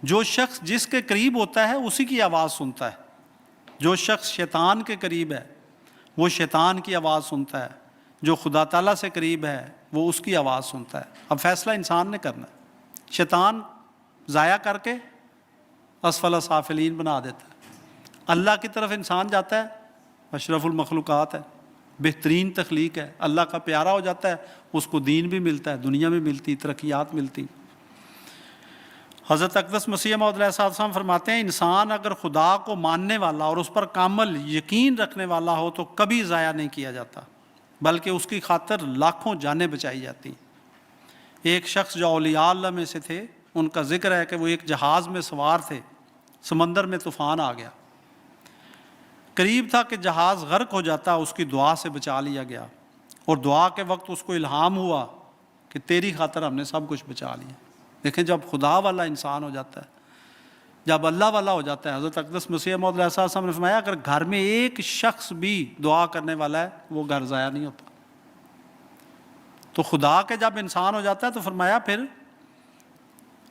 جو شخص جس کے قریب ہوتا ہے اسی کی آواز سنتا ہے. جو شخص شیطان کے قریب ہے وہ شیطان کی آواز سنتا ہے. جو خدا تعالیٰ سے قریب ہے وہ اس کی آواز سنتا ہے. اب فیصلہ انسان نے کرنا ہے. شیطان ضائع کر کے اسفل سافلین بنا دیتا ہے. اللہ کی طرف انسان جاتا ہے، اشرف المخلوقات ہے، بہترین تخلیق ہے، اللہ کا پیارا ہو جاتا ہے، اس کو دین بھی ملتا ہے، دنیا بھی ملتی، ترقیات ملتی. حضرت اقدس مسیح موعود علیہ السلام فرماتے ہیں انسان اگر خدا کو ماننے والا اور اس پر کامل یقین رکھنے والا ہو تو کبھی ضائع نہیں کیا جاتا، بلکہ اس کی خاطر لاکھوں جانیں بچائی جاتی ہیں. ایک شخص جو اولیاء اللہ میں سے تھے، ان کا ذکر ہے کہ وہ ایک جہاز میں سوار تھے، سمندر میں طوفان آ گیا، قریب تھا کہ جہاز غرق ہو جاتا، اس کی دعا سے بچا لیا گیا، اور دعا کے وقت اس کو الہام ہوا کہ تیری خاطر ہم نے سب کچھ بچا لیا. دیکھیں جب خدا والا انسان ہو جاتا ہے، جب اللہ والا ہو جاتا ہے. حضرت اقدس مسیح موعود علیہ السلام نے فرمایا اگر گھر میں ایک شخص بھی دعا کرنے والا ہے وہ گھر ضائع نہیں ہوتا. تو خدا کے جب انسان ہو جاتا ہے تو فرمایا پھر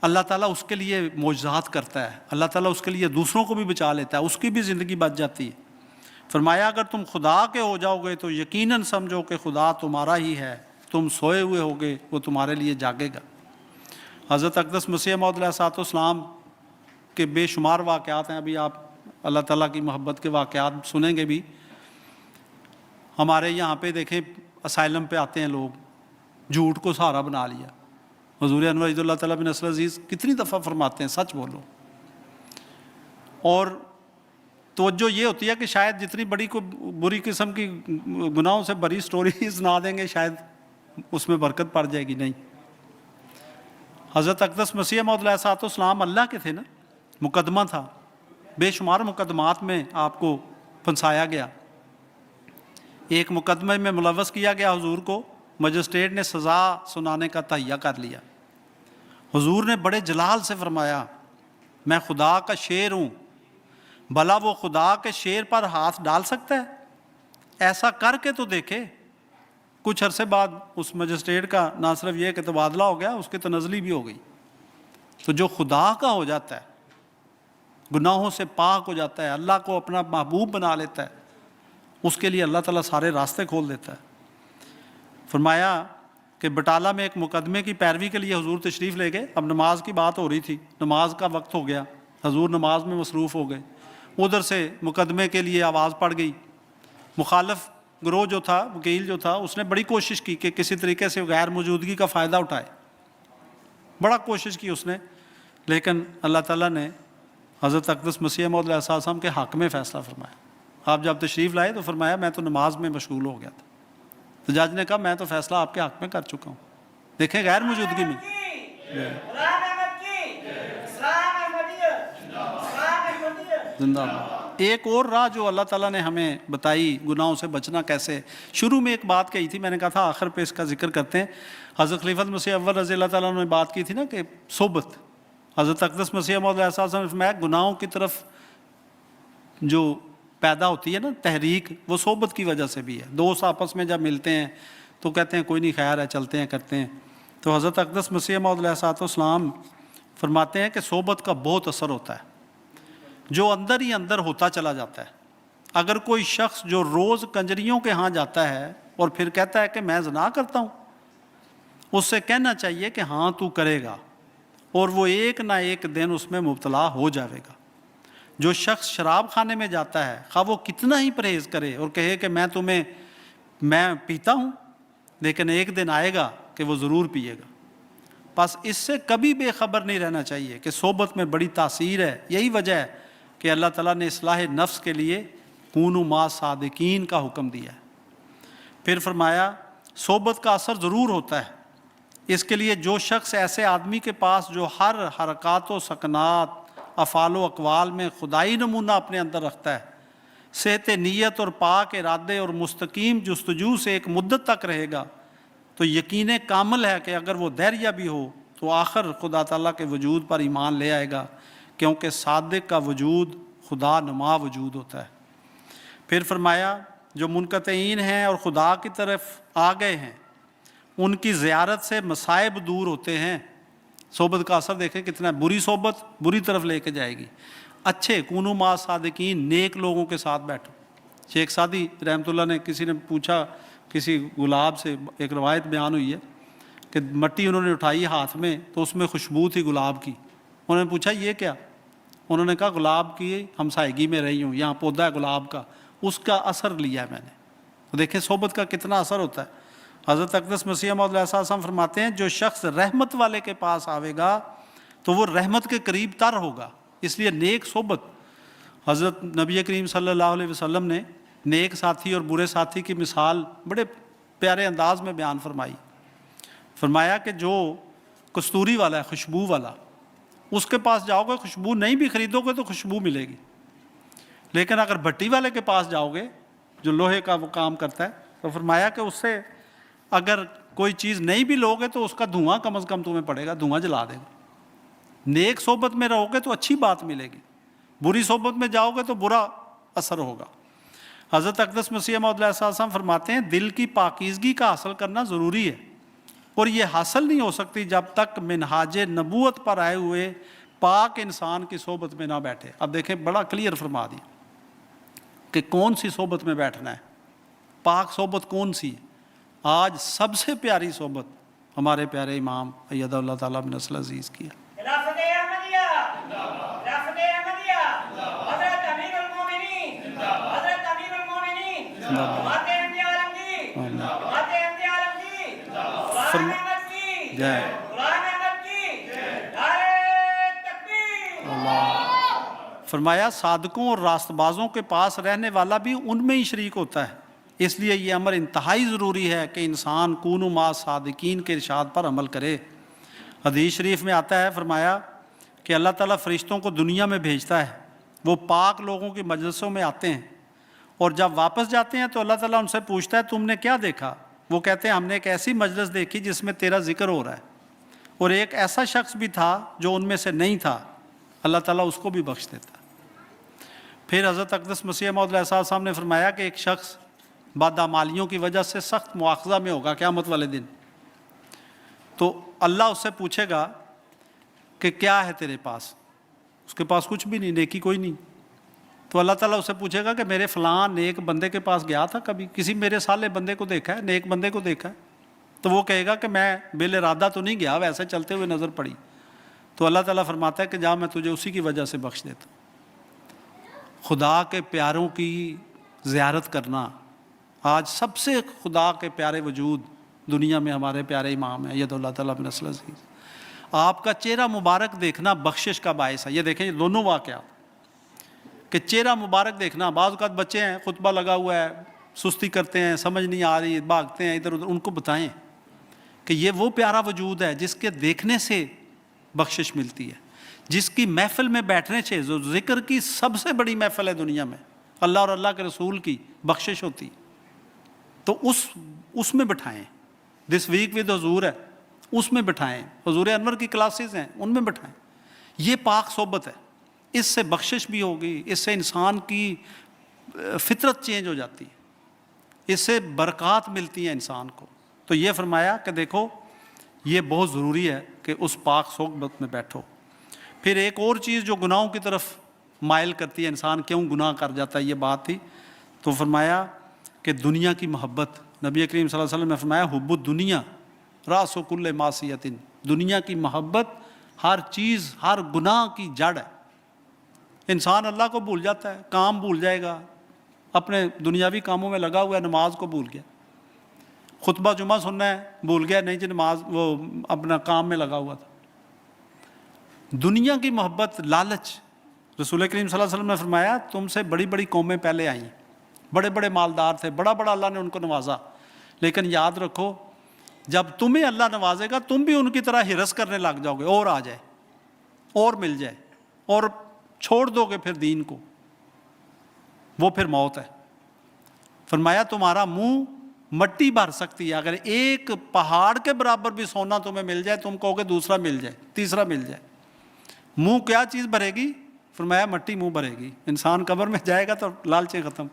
اللہ تعالیٰ اس کے لیے معجزات کرتا ہے، اللہ تعالیٰ اس کے لیے دوسروں کو بھی بچا لیتا ہے، اس کی بھی زندگی بچ جاتی ہے. فرمایا اگر تم خدا کے ہو جاؤ گے تو یقیناً سمجھو کہ خدا تمہارا ہی ہے، تم سوئے ہوئے ہوگے وہ تمہارے لیے جاگے گا. حضرت اقدس مسیح موعود علیہ السلام کے بے شمار واقعات ہیں. ابھی آپ اللہ تعالیٰ کی محبت کے واقعات سنیں گے بھی. ہمارے یہاں پہ دیکھیں اسائلم پہ آتے ہیں لوگ، جھوٹ کو سہارا بنا لیا. حضور انور عید اللہ تعالیٰ بن نصر عزیز کتنی دفعہ فرماتے ہیں سچ بولو. اور توجہ یہ ہوتی ہے کہ شاید جتنی بڑی کوئی بری قسم کی گناہوں سے بری سٹوری سنا دیں گے شاید اس میں برکت پڑ جائے گی. نہیں، حضرت اقدس مسیح موعود علیہ السلام اللہ کے تھے نا، مقدمہ تھا، بے شمار مقدمات میں آپ کو پھنسایا گیا. ایک مقدمے میں ملوث کیا گیا حضور کو، مجسٹریٹ نے سزا سنانے کا تہیہ کر لیا. حضور نے بڑے جلال سے فرمایا میں خدا کا شیر ہوں، بھلا وہ خدا کے شیر پر ہاتھ ڈال سکتا ہے؟ ایسا کر کے تو دیکھے. کچھ عرصے بعد اس مجسٹریٹ کا نہ صرف یہ کہ تبادلہ ہو گیا، اس کی تنزلی بھی ہو گئی. تو جو خدا کا ہو جاتا ہے، گناہوں سے پاک ہو جاتا ہے، اللہ کو اپنا محبوب بنا لیتا ہے، اس کے لیے اللہ تعالیٰ سارے راستے کھول دیتا ہے. فرمایا کہ بٹالہ میں ایک مقدمے کی پیروی کے لیے حضور تشریف لے گئے. اب نماز کی بات ہو رہی تھی، نماز کا وقت ہو گیا، حضور نماز میں مصروف ہو گئے. ادھر سے مقدمے کے لیے آواز پڑ گئی. مخالف گروہ جو تھا، وکیل جو تھا، اس نے بڑی کوشش کی کہ کسی طریقے سے غیر موجودگی کا فائدہ اٹھائے. بڑا کوشش کی اس نے، لیکن اللہ تعالیٰ نے حضرت اقدس مسیح موعود علیہ السلام کے حق میں فیصلہ فرمایا. آپ جب تشریف لائے تو فرمایا میں تو نماز میں مشغول ہو گیا تھا. تو جج نے کہا میں تو فیصلہ آپ کے حق میں کر چکا ہوں. دیکھیں غیر موجودگی میں زندہ اللہ. ایک اور راہ جو اللہ تعالیٰ نے ہمیں بتائی گناہوں سے بچنا کیسے. شروع میں ایک بات کہی تھی، میں نے کہا تھا آخر پہ اس کا ذکر کرتے ہیں. حضرت خلیفۃ مسیح اول رضی اللہ تعالیٰ نے بات کی تھی نا کہ صحبت. حضرت اقدس مسیح موعود علیہ السلام نے فرمایا گناہوں کی طرف جو پیدا ہوتی ہے نا تحریک، وہ صحبت کی وجہ سے بھی ہے. دوست آپس میں جب ملتے ہیں تو کہتے ہیں کوئی نہیں خیر ہے، چلتے ہیں کرتے ہیں. تو حضرت اقدس مسیح موعود علیہ السلام فرماتے ہیں کہ صحبت کا بہت اثر ہوتا ہے جو اندر ہی اندر ہوتا چلا جاتا ہے. اگر کوئی شخص جو روز کنجریوں کے ہاں جاتا ہے اور پھر کہتا ہے کہ میں زنا کرتا ہوں، اس سے کہنا چاہیے کہ ہاں تو کرے گا، اور وہ ایک نہ ایک دن اس میں مبتلا ہو جائے گا. جو شخص شراب خانے میں جاتا ہے، خواہ وہ کتنا ہی پرہیز کرے اور کہے کہ میں پیتا ہوں، لیکن ایک دن آئے گا کہ وہ ضرور پیے گا. بس اس سے کبھی بے خبر نہیں رہنا چاہیے کہ صحبت میں بڑی تاثیر ہے. یہی وجہ ہے کہ اللہ تعالیٰ نے اصلاح نفس کے لیے کونوا مع صادقین کا حکم دیا ہے. پھر فرمایا صحبت کا اثر ضرور ہوتا ہے. اس کے لیے جو شخص ایسے آدمی کے پاس جو ہر حرکات و سکنات، افعال و اقوال میں خدائی نمونہ اپنے اندر رکھتا ہے، صحت نیت اور پاک ارادے اور مستقیم جستجو سے ایک مدت تک رہے گا، تو یقین کامل ہے کہ اگر وہ دہریہ بھی ہو تو آخر خدا تعالیٰ کے وجود پر ایمان لے آئے گا کیونکہ صادق کا وجود خدا نما وجود ہوتا ہے۔ پھر فرمایا جو منقطعین ہیں اور خدا کی طرف آ گئے ہیں ان کی زیارت سے مصائب دور ہوتے ہیں۔ صحبت کا اثر دیکھیں کتنا ہے، بری صحبت بری طرف لے کے جائے گی۔ اچھے کونو ما صادقین، نیک لوگوں کے ساتھ بیٹھو۔ شیخ سعدی رحمۃ اللہ نے کسی نے پوچھا کسی گلاب سے، ایک روایت بیان ہوئی ہے کہ مٹی انہوں نے اٹھائی ہاتھ میں تو اس میں خوشبو تھی گلاب کی۔ انہوں نے پوچھا یہ کیا؟ انہوں نے کہا گلاب کی ہمسائیگی میں رہی ہوں، یہاں پودا ہے گلاب کا، اس کا اثر لیا ہے میں نے۔ تو دیکھیں صحبت کا کتنا اثر ہوتا ہے۔ حضرت اقدس مسیح موعود علیہ السلام فرماتے ہیں جو شخص رحمت والے کے پاس آئے گا تو وہ رحمت کے قریب تر ہوگا، اس لیے نیک صحبت۔ حضرت نبی کریم صلی اللہ علیہ وسلم نے نیک ساتھی اور برے ساتھی کی مثال بڑے پیارے انداز میں بیان فرمائی۔ فرمایا کہ جو کستوری والا ہے، خوشبو والا، اس کے پاس جاؤ گے خوشبو نہیں بھی خریدو گے تو خوشبو ملے گی، لیکن اگر بھٹی والے کے پاس جاؤ گے جو لوہے کا وہ کام کرتا ہے تو فرمایا کہ اس سے اگر کوئی چیز نہیں بھی لوگے تو اس کا دھواں کم از کم تمہیں پڑے گا، دھواں جلا دے گا۔ نیک صحبت میں رہو گے تو اچھی بات ملے گی، بری صحبت میں جاؤ گے تو برا اثر ہوگا۔ حضرت اقدس مسیح موعود علیہ السلام فرماتے ہیں دل کی پاکیزگی کا حاصل کرنا ضروری ہے، اور یہ حاصل نہیں ہو سکتی جب تک منہاج نبوت پر آئے ہوئے پاک انسان کی صحبت میں نہ بیٹھے۔ اب دیکھیں بڑا کلیئر فرما دیا کہ کون سی صحبت میں بیٹھنا ہے، پاک صحبت کون سی ہے۔ آج سب سے پیاری صحبت ہمارے پیارے امام ایدہ اللہ تعالیٰ بن نسل عزیز کی ہے۔ خلافت احمدیہ، خلافت احمدیہ، حضرت امیر المومنین، حضرت امیر المومنین، جماعت احمدیہ عالمگیر، جماعت احمدیہ عالمگیر، قرآن احمد کی، قرآن احمد کی، نعرہ تکبیر۔ فرمایا صادقوں اور راست بازوں کے پاس رہنے والا بھی ان میں ہی شریک ہوتا ہے، اس لیے یہ امر انتہائی ضروری ہے کہ انسان کونو ما صادقین کے ارشاد پر عمل کرے۔ حدیث شریف میں آتا ہے، فرمایا کہ اللہ تعالیٰ فرشتوں کو دنیا میں بھیجتا ہے، وہ پاک لوگوں کی مجلسوں میں آتے ہیں، اور جب واپس جاتے ہیں تو اللہ تعالیٰ ان سے پوچھتا ہے تم نے کیا دیکھا؟ وہ کہتے ہیں ہم نے ایک ایسی مجلس دیکھی جس میں تیرا ذکر ہو رہا ہے، اور ایک ایسا شخص بھی تھا جو ان میں سے نہیں تھا، اللہ تعالیٰ اس کو بھی بخش دیتا ہے۔ پھر حضرت اقدس مسیح موعود علیہ السلام نے فرمایا کہ ایک شخص بدعمالیوں کی وجہ سے سخت مواخذہ میں ہوگا قیامت والے دن، تو اللہ اس سے پوچھے گا کہ کیا ہے تیرے پاس؟ اس کے پاس کچھ بھی نہیں، نیکی کوئی نہیں۔ تو اللہ تعالیٰ اس سے پوچھے گا کہ میرے فلاں نیک بندے کے پاس گیا تھا کبھی، کسی میرے صالح بندے کو دیکھا ہے، نیک بندے کو دیکھا ہے؟ تو وہ کہے گا کہ میں بال ارادہ تو نہیں گیا، ویسے چلتے ہوئے نظر پڑی۔ تو اللہ تعالیٰ فرماتا ہے کہ جا میں تجھے اسی کی وجہ سے بخش دیتا ہوں۔ خدا کے پیاروں کی زیارت کرنا، آج سب سے خدا کے پیارے وجود دنیا میں ہمارے پیارے امام ہیں ایدہ اللہ تعالیٰ بن نسل عزیز۔ آپ کا چہرہ مبارک دیکھنا بخشش کا باعث ہے۔ یہ دیکھیں یہ دونوں واقعات کہ چہرہ مبارک دیکھنا، بعض اوقات بچے ہیں خطبہ لگا ہوا ہے سستی کرتے ہیں، سمجھ نہیں آ رہی، بھاگتے ہیں ادھر ادھر، ان کو بتائیں کہ یہ وہ پیارا وجود ہے جس کے دیکھنے سے بخشش ملتی ہے، جس کی محفل میں بیٹھنے سے، جو ذکر کی سب سے بڑی محفل ہے دنیا میں، اللہ اور اللہ کے رسول کی بخشش ہوتی، تو اس میں بٹھائیں۔ دس ویک ود حضور ہے، اس میں بٹھائیں، حضور انور کی کلاسز ہیں ان میں بٹھائیں۔ یہ پاک صحبت ہے، اس سے بخشش بھی ہوگی، اس سے انسان کی فطرت چینج ہو جاتی ہے، اس سے برکات ملتی ہیں انسان کو۔ تو یہ فرمایا کہ دیکھو یہ بہت ضروری ہے کہ اس پاک صحبت میں بیٹھو۔ پھر ایک اور چیز جو گناہوں کی طرف مائل کرتی ہے، انسان کیوں گناہ کر جاتا ہے، یہ بات تھی۔ تو فرمایا کہ دنیا کی محبت، نبی کریم صلی اللہ علیہ وسلم نے فرمایا حب الدنیا راس کل معصیت، دنیا کی محبت ہر چیز، ہر گناہ کی جڑ ہے۔ انسان اللہ کو بھول جاتا ہے، کام بھول جائے گا، اپنے دنیاوی کاموں میں لگا ہوا ہے، نماز کو بھول گیا، خطبہ جمعہ سننا ہے بھول گیا، نہیں جی نماز وہ اپنا کام میں لگا ہوا تھا۔ دنیا کی محبت، لالچ، رسول کریم صلی اللہ علیہ وسلم نے فرمایا تم سے بڑی بڑی قومیں پہلے آئیں، بڑے بڑے مالدار تھے، بڑا بڑا اللہ نے ان کو نوازا، لیکن یاد رکھو جب تمہیں اللہ نوازے گا تم بھی ان کی طرح ہرس کرنے لگ جاؤ گے، اور آ جائے اور مل جائے، اور چھوڑ دو گے پھر دین کو، وہ پھر موت ہے۔ فرمایا تمہارا منہ مٹی بھر سکتی ہے، اگر ایک پہاڑ کے برابر بھی سونا تمہیں مل جائے تم کہو گے دوسرا مل جائے، تیسرا مل جائے، منہ کیا چیز بھرے گی؟ فرمایا مٹی منہ بھرے گی. انسان قبر میں جائے گا تو لالچیں ختم.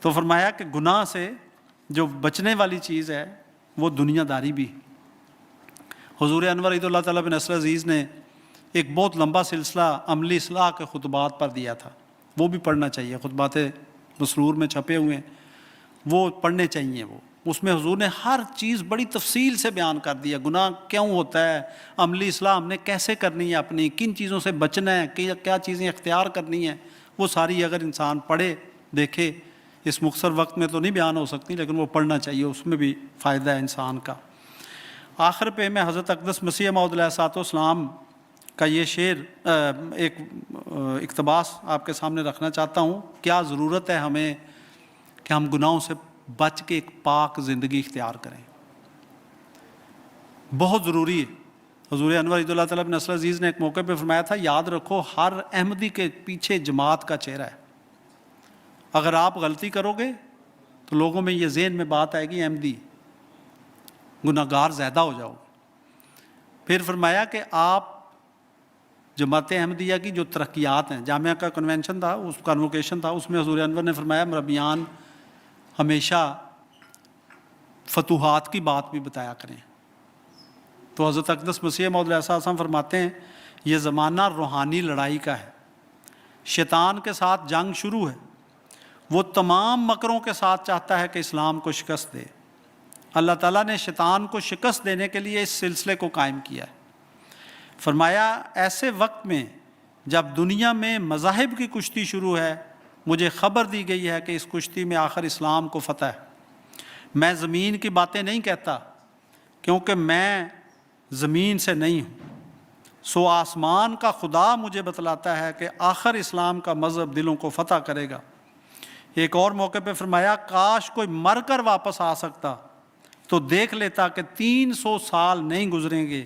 تو فرمایا کہ گناہ سے جو بچنے والی چیز ہے وہ دنیا داری بھی. حضور انور عید اللہ تعالیٰ بن نصر عزیز نے ایک بہت لمبا سلسلہ عملی اصلاح کے خطبات پر دیا تھا، وہ بھی پڑھنا چاہیے. خطبات مسرور میں چھپے ہوئے ہیں، وہ پڑھنے چاہیے. وہ اس میں حضور نے ہر چیز بڑی تفصیل سے بیان کر دیا. گناہ کیوں ہوتا ہے، عملی اصلاح ہم نے کیسے کرنی ہے، اپنی کن چیزوں سے بچنا ہے، کیا چیزیں اختیار کرنی ہیں، وہ ساری اگر انسان پڑھے دیکھے. اس مختصر وقت میں تو نہیں بیان ہو سکتی، لیکن وہ پڑھنا چاہیے، اس میں بھی فائدہ ہے انسان کا. آخر پہ میں حضرت اقدس مسیح موعود علیہ الصلوۃ والسلام کا یہ شعر ایک اقتباس آپ کے سامنے رکھنا چاہتا ہوں. کیا ضرورت ہے ہمیں کہ ہم گناہوں سے بچ کے ایک پاک زندگی اختیار کریں، بہت ضروری ہے. حضور انور عید اللہ تعالیٰ بن نصر عزیز نے ایک موقع پہ فرمایا تھا، یاد رکھو ہر احمدی کے پیچھے جماعت کا چہرہ ہے. اگر آپ غلطی کرو گے تو لوگوں میں یہ ذہن میں بات آئے گی احمدی، گناہ گار زیادہ ہو جاؤ. پھر فرمایا کہ آپ جماعت احمدیہ کی جو ترقیات ہیں، جامعہ کا کنونشن تھا، اس کنوکیشن تھا، اس میں حضور انور نے فرمایا مربیان ہمیشہ فتوحات کی بات بھی بتایا کریں. تو حضرت اقدس مسیح موعود علیہ السلام فرماتے ہیں یہ زمانہ روحانی لڑائی کا ہے، شیطان کے ساتھ جنگ شروع ہے. وہ تمام مکروں کے ساتھ چاہتا ہے کہ اسلام کو شکست دے. اللہ تعالیٰ نے شیطان کو شکست دینے کے لیے اس سلسلے کو قائم کیا ہے. فرمایا ایسے وقت میں جب دنیا میں مذاہب کی کشتی شروع ہے، مجھے خبر دی گئی ہے کہ اس کشتی میں آخر اسلام کو فتح ہے. میں زمین کی باتیں نہیں کہتا کیونکہ میں زمین سے نہیں ہوں، سو آسمان کا خدا مجھے بتلاتا ہے کہ آخر اسلام کا مذہب دلوں کو فتح کرے گا. ایک اور موقع پہ فرمایا کاش کوئی مر کر واپس آ سکتا تو دیکھ لیتا کہ 300 سال نہیں گزریں گے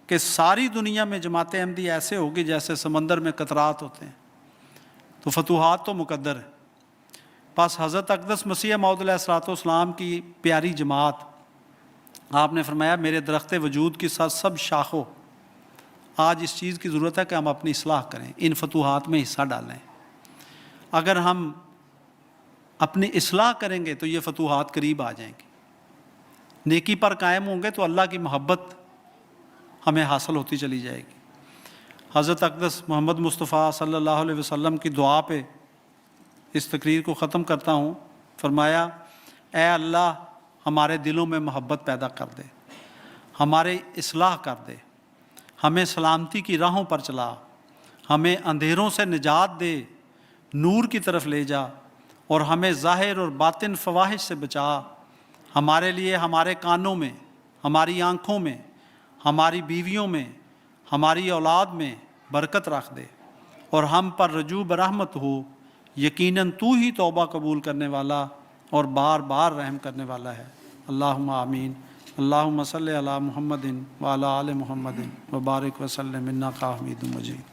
کہ ساری دنیا میں جماعت احمدی ایسے ہوگی جیسے سمندر میں قطرات ہوتے ہیں. تو فتوحات تو مقدر ہے. بس حضرت اقدس مسیح موعود علیہ الصلوۃ والسلام کی پیاری جماعت، آپ نے فرمایا میرے درخت وجود کی سب شاخوں، آج اس چیز کی ضرورت ہے کہ ہم اپنی اصلاح کریں، ان فتوحات میں حصہ ڈالیں. اگر ہم اپنی اصلاح کریں گے تو یہ فتوحات قریب آ جائیں گے. نیکی پر قائم ہوں گے تو اللہ کی محبت ہمیں حاصل ہوتی چلی جائے گی. حضرت اقدس محمد مصطفیٰ صلی اللہ علیہ وسلم کی دعا پہ اس تقریر کو ختم کرتا ہوں. فرمایا اے اللہ ہمارے دلوں میں محبت پیدا کر دے، ہمارے اصلاح کر دے، ہمیں سلامتی کی راہوں پر چلا، ہمیں اندھیروں سے نجات دے، نور کی طرف لے جا، اور ہمیں ظاہر اور باطن فواحش سے بچا. ہمارے لیے ہمارے کانوں میں، ہماری آنکھوں میں، ہماری بیویوں میں، ہماری اولاد میں برکت رکھ دے، اور ہم پر رجوع برحمت ہو. یقیناً تو ہی توبہ قبول کرنے والا اور بار بار رحم کرنے والا ہے. اللہم آمین. اللہم صلی علی محمد وعلی آل محمد وبارک وسلم انک حمید مجید.